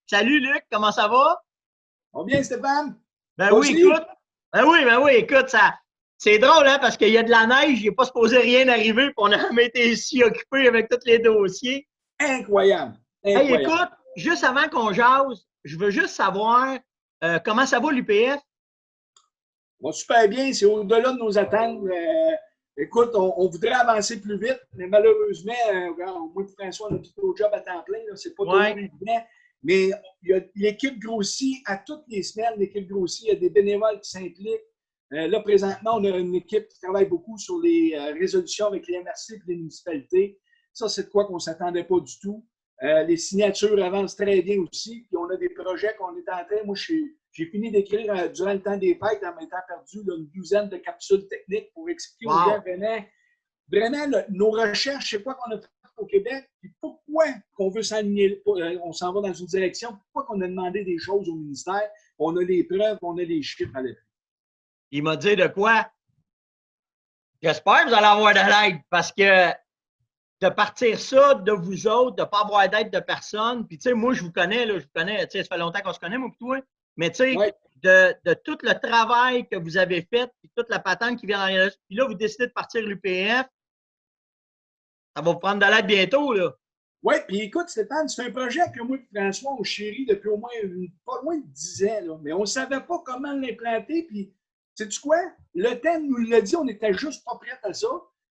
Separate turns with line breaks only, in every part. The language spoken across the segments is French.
Salut Luc, comment ça va?
Va bien, Stéphane?
Ben
Toi
oui,
aussi?
écoute. Ben oui, écoute, c'est drôle, hein, parce qu'il y a de la neige, il n'est pas supposé rien arriver, puis on a jamais été si occupés avec tous les dossiers.
Incroyable.
Hey,
Incroyable.
écoute, juste avant qu'on jase, je veux juste savoir comment ça va l'UPF?
Va super bien. C'est au-delà de nos attentes. Écoute, on voudrait avancer plus vite, mais malheureusement, moi et François, on a tout nos jobs à temps plein. C'est pas toujours
Ouais.
évident. Mais l'équipe grossit à toutes les semaines. L'équipe grossit. Il y a des bénévoles qui s'impliquent. Là, présentement, on a une équipe qui travaille beaucoup sur les résolutions avec les MRC et les municipalités. Ça, c'est de quoi qu'on ne s'attendait pas du tout. Les signatures avancent très bien aussi. Puis on a des projets qu'on est en train. Moi, j'ai fini d'écrire durant le temps des fêtes, en même temps perdu, là, une douzaine de capsules techniques pour expliquer aux gens vraiment nos recherches, c'est quoi qu'on a fait au Québec, puis pourquoi qu'on veut s'aligner, on s'en va dans une direction, pourquoi qu'on a demandé des choses au ministère, on a les preuves, on a les chiffres à l'appui.
Il m'a dit de quoi? J'espère que vous allez avoir de l'aide parce que de partir ça de vous autres, de ne pas avoir d'aide de personne. Puis, tu sais, moi, je vous connais, là, tu sais, ça fait longtemps qu'on se connaît, moi, et toi. Mais, tu sais,
Ouais.
de tout le travail que vous avez fait, puis toute la patente qui vient derrière, puis là, vous décidez de partir l'UPF, ça va vous prendre de l'aide bientôt, là.
Oui, puis écoute, Stéphane, c'est un projet que moi et François, on chérit depuis au moins pas loin de 10 ans, là, mais on ne savait pas comment l'implanter. Puis, sais-tu quoi? Le temps nous l'a dit, on n'était juste pas prêts à ça.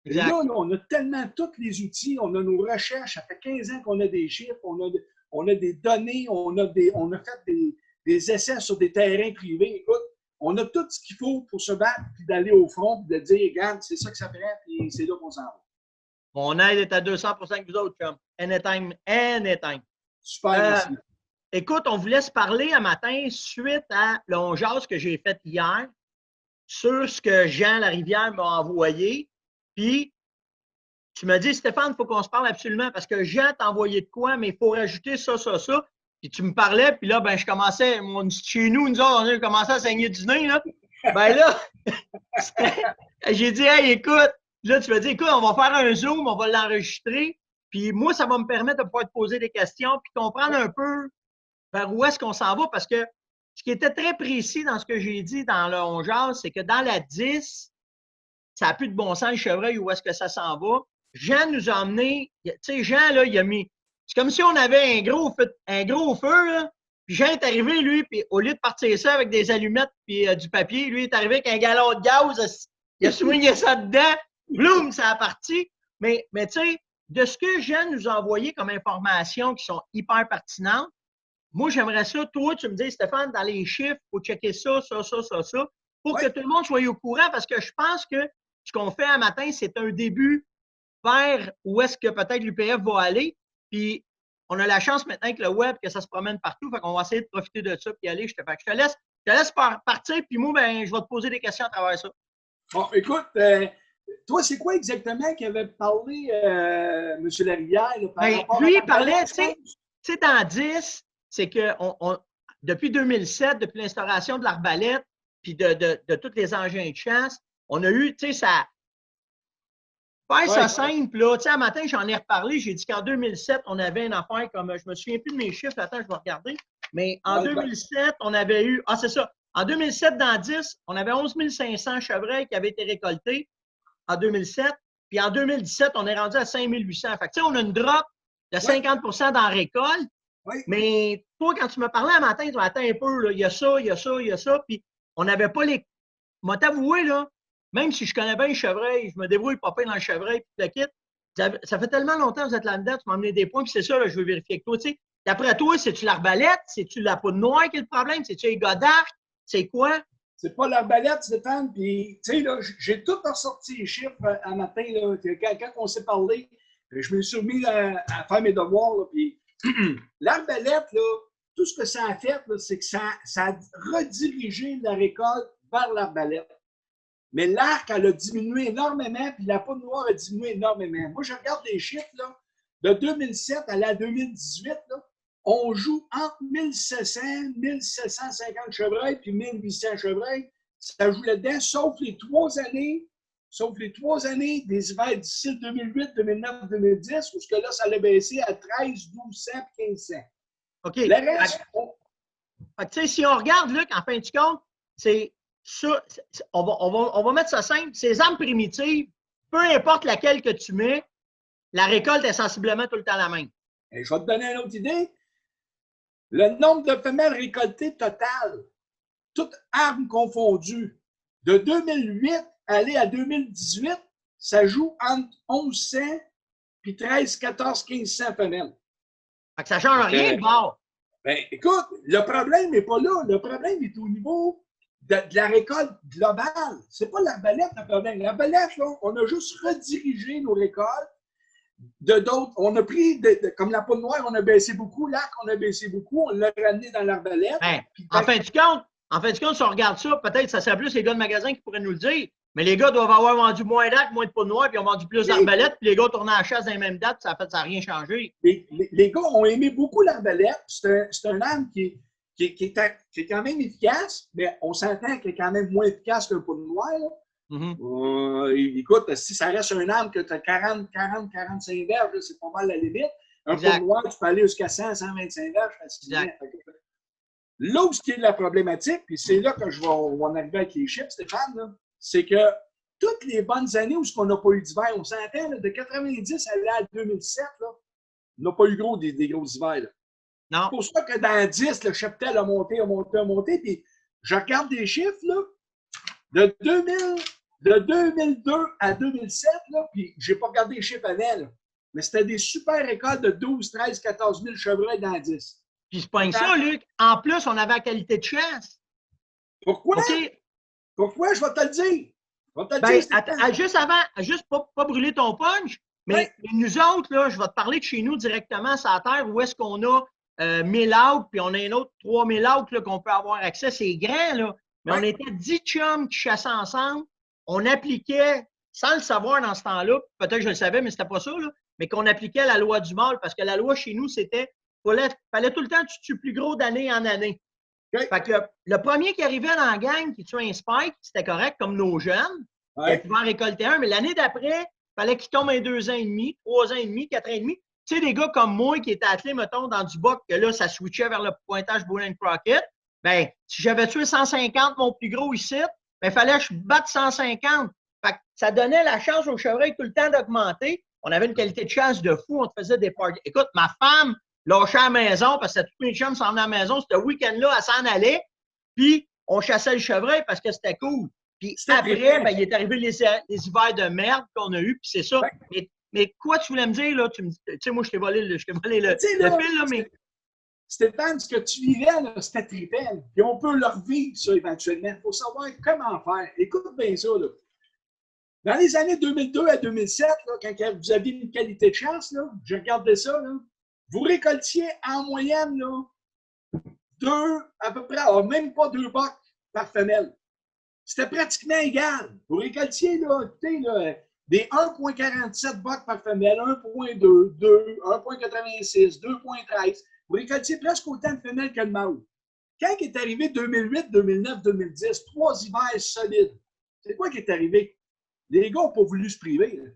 Exact.
Là, on a tellement tous les outils, on a nos recherches, ça fait 15 ans qu'on a des chiffres, on a des données, on a fait des essais sur des terrains privés. Écoute, on a tout ce qu'il faut pour se battre, puis d'aller au front, puis de dire, regarde, c'est ça que ça prend, puis c'est là qu'on s'en va.
Mon aide est à 200% avec vous autres, chum. Anytime, anytime.
Super, merci.
Écoute, on vous laisse parler un matin suite à le on jase que j'ai fait hier sur ce que Jean Larivière m'a envoyé. Puis, tu m'as dit, Stéphane, il faut qu'on se parle absolument parce que Jean t'a envoyé de quoi, mais il faut rajouter ça, ça, ça. Puis tu me parlais, puis là, ben, je commençais, chez nous, nous autres, on a commencé à saigner du nez, là. Ben là, j'ai dit, hey, écoute, là, tu m'as dit, écoute, on va faire un Zoom, on va l'enregistrer. Puis moi, ça va me permettre de pouvoir te poser des questions, puis comprendre un peu vers où est-ce qu'on s'en va, parce que ce qui était très précis dans ce que j'ai dit dans le 11 jase, c'est que dans la 10, ça n'a plus de bon sens, le chevreuil, où est-ce que ça s'en va. Jean nous a emmené, tu sais, Jean, là, il a mis, c'est comme si on avait un gros feu, là, puis Jean est arrivé, lui, puis au lieu de partir ça avec des allumettes puis du papier, lui est arrivé avec un galon de gaz, il a swingé ça dedans, bloum, ça a parti. Mais tu sais, de ce que Jean nous a envoyé comme informations qui sont hyper pertinentes, moi, j'aimerais ça, toi, tu me dis, Stéphane, dans les chiffres, il faut checker ça, ça, ça, ça, ça, pour que tout le monde soit au courant, parce que je pense que ce qu'on fait un matin, c'est un début vers où est-ce que peut-être l'UPF va aller. Puis, on a la chance maintenant avec le web que ça se promène partout, fait qu'on va essayer de profiter de ça puis aller. Je te laisse partir, puis moi, ben, je vais te poser des questions à travers ça.
Bon, écoute, toi, c'est quoi exactement qu'avait parlé M. Larivière par rapport
lui,
à
il parlait, tu sais, dans 10, c'est que depuis 2007, depuis l'instauration de l'arbalète, puis de tous les engins de chasse, on a eu, tu sais, ça. Faire ça simple, là. Tu sais, un matin, j'en ai reparlé. J'ai dit qu'en 2007, on avait une affaire comme. Je me souviens plus de mes chiffres. Attends, je vais regarder. Mais en 2007, on avait eu. Ah, c'est ça. En 2007, dans 10, on avait 11 500 chevreuils qui avaient été récoltés en 2007. Puis en 2017, on est rendu à 5 800. Fait que, tu sais, on a une drop de 50 dans la récolte. Mais toi, quand tu me parlais un matin, tu m'as attends un peu, là, il y a ça, il y a ça, il y a ça. Puis on n'avait pas les. Moi, t'avouer, là, même si je connais bien le chevreuil, je me débrouille pas dans le chevreuil, puis le kit. Ça fait tellement longtemps que vous êtes là-dedans, tu m'as amené des points, puis c'est ça, là, je veux vérifier avec toi. Tu sais, d'après toi, c'est-tu l'arbalète? C'est-tu la poudre noire qui est le problème? C'est-tu les Godard? C'est quoi?
C'est pas l'arbalète, Stéphane. Puis, tu sais, là, j'ai tout ressorti les chiffres un matin, là, quand on s'est parlé. Je me suis mis à faire mes devoirs, là, puis l'arbalète, là, tout ce que ça a fait, c'est que ça a redirigé la récolte vers l'arbalète. Mais l'arc, elle a diminué énormément, puis la poudre noire a diminué énormément. Moi, je regarde les chiffres, là, de 2007 à la 2018, là, on joue entre 1700, 1750 chevreuils, puis 1800 chevreuils. Ça joue là-dedans, sauf les 3 années des hivers d'ici 2008, 2009, 2010, où ce que là, ça allait baisser à 13, 1200 puis 1500.
OK.
Le reste,
tu sais, si on regarde, Luc, en fin de compte, c'est ça. On va mettre ça simple. Ces armes primitives, peu importe laquelle que tu mets, la récolte est sensiblement tout le temps la même.
et je vais te donner une autre idée. Le nombre de femelles récoltées total, toutes armes confondues, de 2008 aller à 2018, ça joue entre 1100 puis 13, 14, 1500 femelles.
Fait que ça ne change rien de bord.
Ben, écoute, le problème n'est pas là. Le problème est au niveau de la récolte globale. Ce n'est pas l'arbalète le problème. L'arbalète, là, on a juste redirigé nos récoltes de d'autres. On a pris, comme la poudre noire, on a baissé beaucoup. L'arc, on a baissé beaucoup. On l'a ramené dans l'arbalète.
Ben, en fin de compte, si on regarde ça, peut-être que ça serait plus les gars de magasin qui pourraient nous le dire. Mais les gars doivent avoir vendu moins d'arc, moins de poudre noire, puis ils ont vendu plus d'arbalètes, puis les gars tournaient à la chasse dans les mêmes dates, ça n'a rien changé.
Les gars ont aimé beaucoup l'arbalète. C'est un arme qui est quand même efficace, mais on s'entend qu'elle est quand même moins efficace qu'un poudre noir. Écoute, si ça reste un arme que tu as 40-45 verges, c'est pas mal la limite. Un poudre noir, tu peux aller jusqu'à 100-125 verges facilement. Là où c'est de la problématique, puis c'est là que je vais en arriver avec les chips, Stéphane, c'est que toutes les bonnes années où on n'a pas eu d'hiver, on s'entend, de 90 à 2007, là, on n'a pas eu des gros hivers. Là.
Non.
C'est pour ça que dans 10, le cheptel a monté, puis je regarde des chiffres, là, de 2002 à 2007, là, puis je n'ai pas regardé les chiffres avant, là, mais c'était des super récoltes de 12, 13, 14 000 chevreuils dans 10.
Puis c'est pas ça, Luc. En plus, on avait la qualité de chasse.
Pourquoi?
Okay.
Pourquoi? Je vais te le dire.
Juste avant, juste pas brûler ton punch, mais nous autres, là, je vais te parler de chez nous directement sur la terre, où est-ce qu'on a 1000 out, puis on a un autre 3000 out qu'on peut avoir accès. C'est grand, là. Mais on était 10 chums qui chassaient ensemble. On appliquait, sans le savoir dans ce temps-là, peut-être que je le savais, mais c'était pas ça, là, mais qu'on appliquait la loi du mâle, parce que la loi chez nous, c'était fallait tout le temps que tu tues plus gros d'année en année. Fait que le premier qui arrivait dans la gang qui tuait un spike, c'était correct, comme nos jeunes. Il pouvait en récolter un, mais l'année d'après, il fallait qu'il tombe un 2 ans et demi, 3 ans et demi, 4 ans et demi. Tu sais, des gars comme moi qui étaient attelés, mettons, dans du boc, que là, ça switchait vers le pointage Boone & Crockett. Ben, si j'avais tué 150, mon plus gros ici, ben, il fallait que je batte 150. Fait que ça donnait la chance aux chevreuils tout le temps d'augmenter. On avait une qualité de chasse de fou. On te faisait des parties. Écoute, ma femme lâchait à la maison parce que tous mes chums s'en venaient à la maison. Ce week-end-là, elle s'en allait. Puis, on chassait le chevreuil parce que c'était cool. Puis après, ben, il est arrivé les hivers de merde qu'on a eu. Puis c'est ça. Mais quoi tu voulais me dire, là? Tu sais, moi, je t'ai volé le fil, là, mais...
Stéphane, ce que tu vivais, là, c'était trippant. Puis on peut le revivre, ça, éventuellement. Il faut savoir comment faire. Écoute bien ça, là. Dans les années 2002 à 2007, là, quand vous aviez une qualité de chasse, là, je regardais ça, là, vous récoltiez en moyenne là, à peu près, même pas 2 bocs par femelle. C'était pratiquement égal. Vous récoltiez là, des 1,47 bocs par femelle, 1,2, 2, 1,86, 2,13. Vous récoltiez presque autant de femelles que de mâles. Quand est arrivé 2008, 2009, 2010, 3 hivers solides, c'est quoi qui est arrivé? Les gars n'ont pas voulu se priver. Là.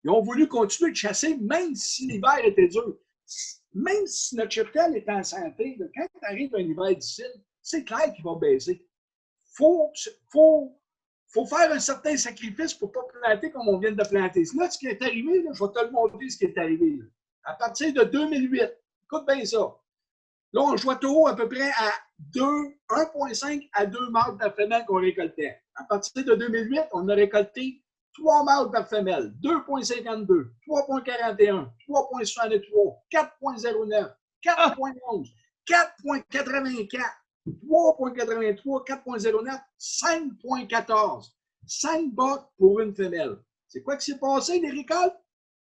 Ils ont voulu continuer de chasser, même si l'hiver était dur. Même si notre cheptel est en santé, là, quand tu arrives un hiver difficile, c'est clair qu'il va baisser. Faut faire un certain sacrifice pour ne pas planter comme on vient de planter. Là, ce qui est arrivé, là, je vais te le montrer ce qui est arrivé. Là. À partir de 2008, écoute bien ça. Là, on jouait taureau à peu près à 1,5 à 2 mâles par femelle qu'on récoltait. À partir de 2008, on a récolté 3 mâles par femelle, 2,52, 3,41, 3,63, 4,09, 4,11, 4,84, 3,83, 4,09, 5,14. 5 bottes pour une femelle. C'est quoi qui s'est passé, les récoltes?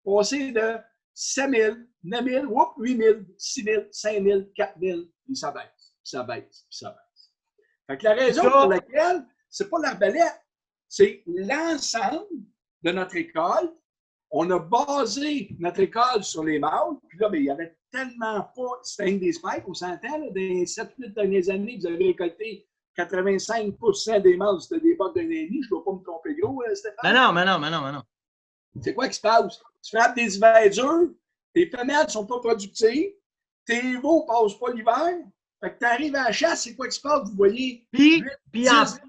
Passé de 7 000, 9 000, 8 000, 6 000, 5 000, 4 000, puis ça baisse, puis ça baisse, puis ça baisse. Fait que la raison pour laquelle, c'est pas l'arbalète, c'est l'ensemble de notre école. On a basé notre école sur les mâles, puis là, il y avait tellement pas, c'était des spikes, on s'entend, dans les 7-8 dernières années, vous avez récolté 85% des mâles, c'était des bottes d'un an et demi, je ne dois pas me tromper gros, Stéphane.
Mais non.
C'est quoi qui se passe? Tu frappes des hivers durs, tes femelles ne sont pas productives, tes veaux ne passent pas l'hiver. Fait que tu arrives à la chasse, c'est quoi qui se passe? Vous voyez?
Puis,
8,
puis,
10.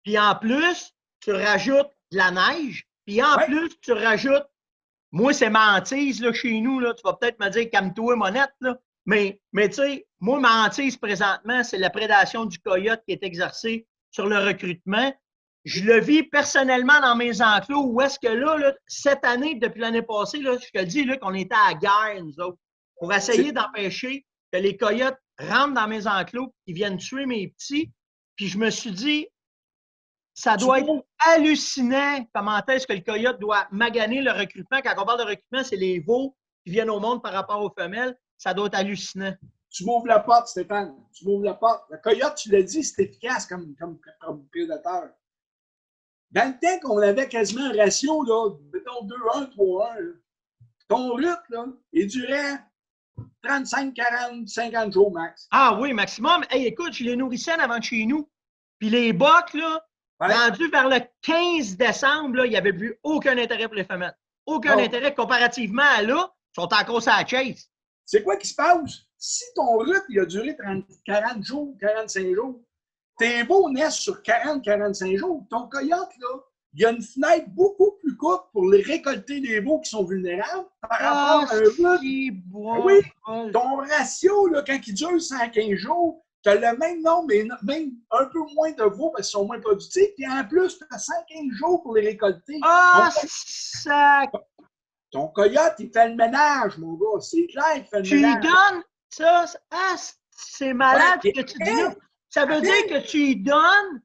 puis en plus, tu rajoutes de la neige. Puis en
Ouais.
plus, tu rajoutes. Moi, c'est ma hantise là, chez nous. Là. Tu vas peut-être me dire, calme-toi, monette. Là. Mais tu sais, moi, ma hantise présentement, c'est la prédation du coyote qui est exercée sur le recrutement. Je le vis personnellement dans mes enclos où est-ce que là, cette année, depuis l'année passée, là, je te dis là, qu'on était à la guerre, nous autres, pour essayer d'empêcher que les coyotes rentrent dans mes enclos et viennent tuer mes petits. Puis je me suis dit, ça doit être hallucinant comment est-ce que le coyote doit maganer le recrutement. Quand on parle de recrutement, c'est les veaux qui viennent au monde par rapport aux femelles. Ça doit être hallucinant.
Tu m'ouvres la porte, Stéphane. Tu m'ouvres la porte. Le coyote, tu l'as dit, c'est efficace comme prédateur. Dans le temps qu'on avait quasiment un ratio, là, mettons 2-1, 3-1, ton rut, là, il durait 35, 40, 50 jours max.
Ah oui, maximum. Hey, écoute, je les nourrissais en avant de chez nous. Puis les bocs, là, rendus vers le 15 décembre, là, il n'y avait plus aucun intérêt pour les femelles. Aucun intérêt comparativement à là, ils sont encore sur la chase.
C'est quoi qui se passe? Si ton rut, il a duré 40 jours, 45 jours, tes veaux naissent sur 40, 45 jours. Ton coyote, là, il y a une fenêtre beaucoup plus courte pour les récolter les veaux qui sont vulnérables par rapport à un rut. Oui, ton ratio, là, quand il dure 115 jours, tu as le même nombre, mais même un peu moins de veaux parce qu'ils sont moins productifs. Puis en plus, tu as 115 jours pour les récolter.
Ça...
Ton coyote, il fait le ménage, mon gars. C'est clair, il fait le ménage.
Tu lui donnes ça. C'est malade ce que tu dis là. Ça veut dire que tu lui donnes,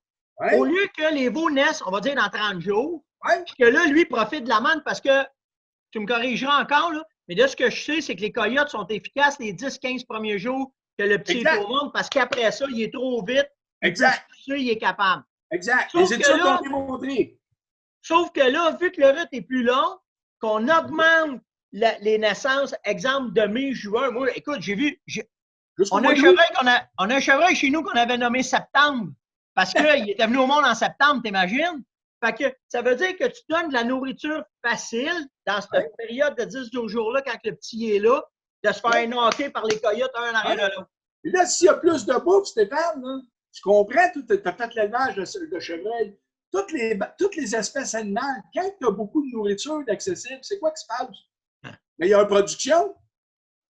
au lieu que les veaux naissent, on va dire dans 30 jours, puis que là, lui, profite de la manne parce que, tu me corrigeras encore, là, mais de ce que je sais, c'est que les coyotes sont efficaces les 10-15 premiers jours que le petit est au monde parce qu'après ça, il est trop vite.
Exact.
Il est capable.
Exact. Les études l'ont démontré.
Sauf que là, vu que le rut est plus long, qu'on augmente les naissances, exemple de mai, juin, moi, écoute, j'ai vu, on a un chevreuil chez nous qu'on avait nommé Septembre parce qu'il était venu au monde en septembre, t'imagines? Fait que ça veut dire que tu donnes de la nourriture facile dans cette période de 10-12 jours-là, quand le petit est là, de se faire knocker par les coyotes un en arrière de l'autre.
Et là, s'il y a plus de bouffe, Stéphane, là, tu comprends, tu as fait l'élevage de chevreuil. Toutes les espèces animales, quand tu as beaucoup de nourriture d'accessible, c'est quoi qui se passe? Mais il y a une production,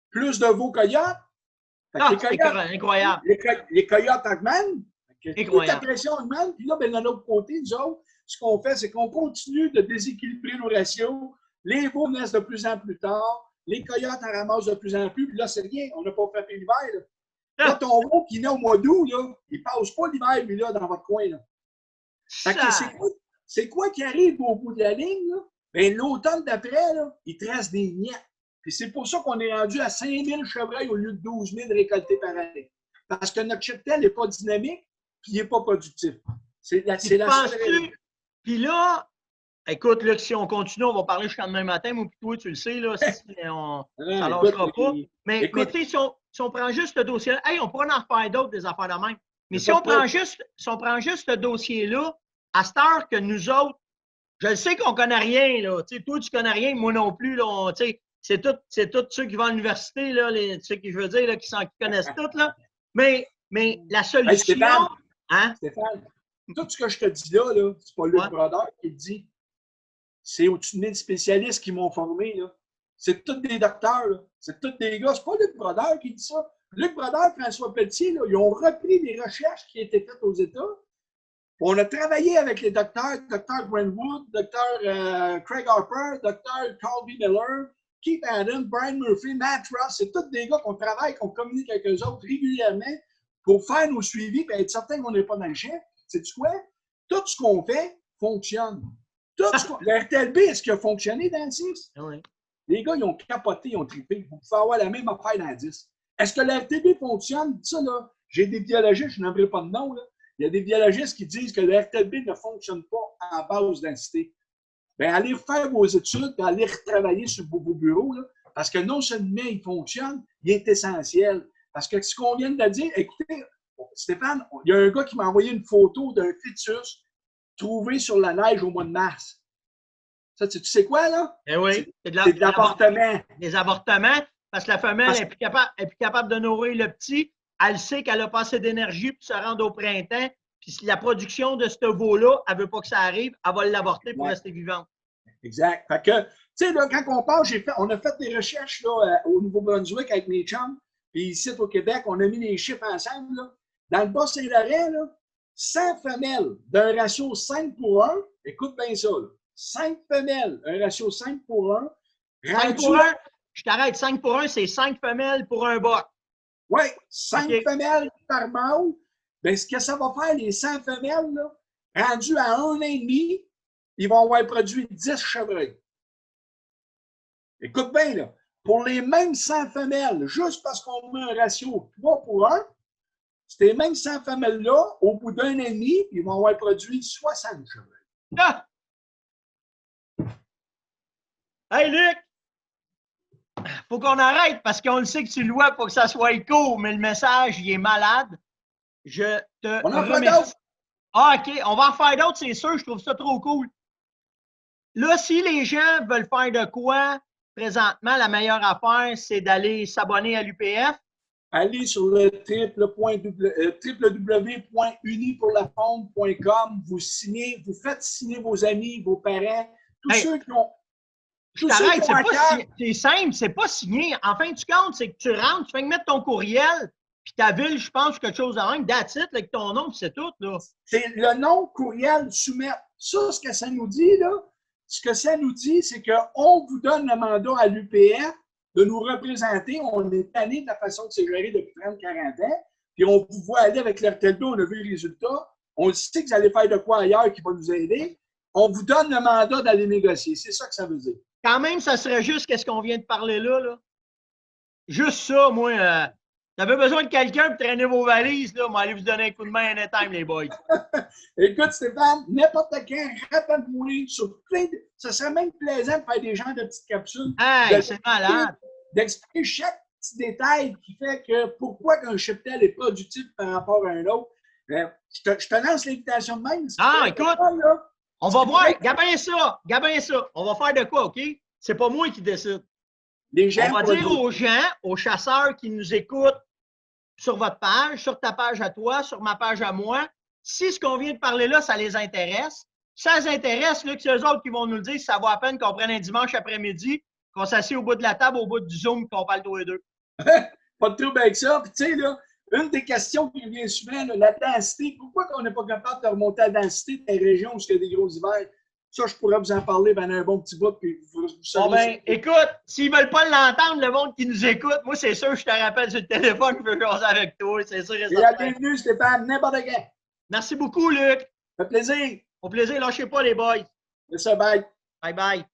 plus de veaux coyotes.
C'est incroyable.
Les coyotes augmentent. Toute la pression augmente. Puis là, ben, de l'autre côté, nous autres, ce qu'on fait, c'est qu'on continue de déséquilibrer nos ratios. Les veaux naissent de plus en plus tard. Les coyotes en ramassent de plus en plus. Puis là, c'est rien. On n'a pas frappé l'hiver. Là, ton veau qui naît au mois d'août, là, il ne passe pas l'hiver, lui, là, dans votre coin. Là. C'est quoi qui arrive au bout de la ligne? Là? Ben, l'automne d'après, là, il te reste des miettes. Puis c'est pour ça qu'on est rendu à 5000 chevreuils au lieu de 12 000 récoltés par année. Parce que notre cheptel n'est pas dynamique, puis il n'est pas productif. C'est la seule.
Puis là, écoute, là, si on continue, on va parler jusqu'à demain matin, moi, puis toi, tu le sais, là, ça ne lâchera pas. Mais tu sais, si on prend juste ce dossier-là, on pourra en faire d'autres, des affaires de même. Mais si on prend juste ce dossier-là, à cette heure que nous autres, je sais qu'on ne connaît rien, là. Tu sais, toi, tu ne connais rien, moi non plus, là. C'est tous ceux qui vont à l'université, là, ceux qui, je veux dire, là, qui connaissent tout, là. Mais la solution...
Stéphane, tout ce que je te dis là, c'est pas Luc Brodeur qui le dit. C'est au-dessus de 1000 spécialistes qui m'ont formé, là. C'est tous des docteurs, là. C'est tous des gars. C'est pas Luc Brodeur qui dit ça. Luc Brodeur, François Pelletier, là, ils ont repris des recherches qui étaient faites aux États. On a travaillé avec les docteurs, Dr. Brentwood, Dr. Craig Harper, Dr. Colby Miller, Keith Adams, Brian Murphy, Matt Ross. C'est tous des gars qu'on travaille, qu'on communique avec eux autres régulièrement pour faire nos suivis et être certain qu'on n'est pas dans le champ. Sais-tu quoi? Tout ce qu'on fait fonctionne. Le RTLB, est-ce qu'il a fonctionné dans le 6?
Oui.
Les gars, ils ont capoté, ils ont trippé. Vous pouvez avoir la même affaire dans le 10. Est-ce que le RTLB fonctionne? Ça, là, j'ai des biologistes, je n'aimerais pas de nom, là. Il y a des biologistes qui disent que le RTLB ne fonctionne pas en basse densité. Bien, allez faire vos études et allez retravailler sur vos bureaux, là, parce que non seulement il fonctionne, il est essentiel. Parce que ce qu'on vient de dire, écoutez, Stéphane, il y a un gars qui m'a envoyé une photo d'un fœtus trouvé sur la neige au mois de mars. Ça, tu sais quoi, là?
Eh oui.
C'est de l'avortement.
Des avortements. parce que la femelle est plus capable de nourrir le petit. Elle sait qu'elle a pas assez d'énergie pour se rendre au printemps. Puis si la production de ce veau-là, elle ne veut pas que ça arrive, elle va l'avorter pour rester vivante.
Exact. Fait que, tu sais, là, quand on part, on a fait des recherches là, au Nouveau-Brunswick avec mes chums. Puis ici, au Québec, on a mis les chiffres ensemble. Là. Dans le Bas-Saint-Laurent, 100 femelles d'un ratio 5 pour 1, écoute bien ça, là, 5 femelles, un ratio 5 pour 1.
5 pour 1, je t'arrête, 5 pour 1, c'est 5 femelles pour un boc.
Oui, 5 femelles par mâle. Bien, ce que ça va faire, les 100 femelles, là, rendues à 1 an et demi, ils vont avoir produit 10 chevreuils. Écoute bien, là, pour les mêmes 100 femelles, juste parce qu'on met un ratio 3 pour 1, ces mêmes 100 femelles-là, au bout d'un an et demi, ils vont avoir produit 60 chevreuils.
Ah! Hey, Luc! Faut qu'on arrête parce qu'on le sait que tu le vois pour que ça soit court, mais le message, il est malade. Je te remercie. Ah, OK. On va en faire d'autres, c'est sûr. Je trouve ça trop cool. Là, si les gens veulent faire de quoi, présentement, la meilleure affaire, c'est d'aller s'abonner à l'UPF.
Allez sur le www.unipourlafaune.com. Vous signez, vous faites signer vos amis, vos parents, tous ceux qui ont.
Je t'arrête, c'est simple, c'est pas signé. En fin du compte, c'est que tu rentres, tu fais mettre ton courriel, puis ta ville, je pense, quelque chose de même, that's it, avec ton nom, c'est tout.
C'est le nom, courriel, soumettre. Ça, ce que ça nous dit, là, ce que ça nous dit, c'est qu'on vous donne le mandat à l'UPF de nous représenter. On est tanné de la façon de se gérer depuis 30-40 ans, puis on vous voit aller avec l'RTLB, on a vu les résultats. On sait que vous allez faire de quoi ailleurs qui va nous aider. On vous donne le mandat d'aller négocier. C'est ça que ça veut dire.
Quand même, ça serait juste qu'est-ce qu'on vient de parler là. Juste ça, moi. T'avais besoin de quelqu'un pour traîner vos valises, là. Moi, allez vous donner un coup de main anytime, les boys.
Écoute, Stéphane, n'importe quand, rappelle-moi sur plein de... Ça serait même plaisant de faire des genres de petites capsules.
Hey, c'est malade.
D'expliquer chaque petit détail qui fait que pourquoi qu'un cheptel n'est pas utile par rapport à un autre. Je te lance l'invitation de même.
Ah, écoute, on va voir. Gabin ça. On va faire de quoi, OK? C'est pas moi qui décide. On va dire aux gens, aux chasseurs qui nous écoutent sur votre page, sur ta page à toi, sur ma page à moi, si ce qu'on vient de parler là, ça les intéresse, ça les intéresse, là, que c'est eux autres qui vont nous le dire si ça vaut à peine qu'on prenne un dimanche après-midi, qu'on s'assied au bout de la table, au bout du Zoom, qu'on parle tous les deux.
Pas de trouble avec ça. Puis tu sais, là, une des questions qui revient souvent, là, la densité. Pourquoi on n'est pas capable de remonter la densité des régions où il y a des gros hivers? Ça, je pourrais vous en parler pendant un bon petit bout. Puis
bon, ben, écoute, s'ils ne veulent pas l'entendre, le monde qui nous écoute, moi, c'est sûr, je te rappelle sur le téléphone, je veux jaser avec toi. C'est sûr.
Et la bienvenue, Stéphane, n'importe quand.
Merci beaucoup, Luc.
Ça fait plaisir.
Au plaisir, lâchez pas, les boys.
C'est ça, bye.
Bye bye.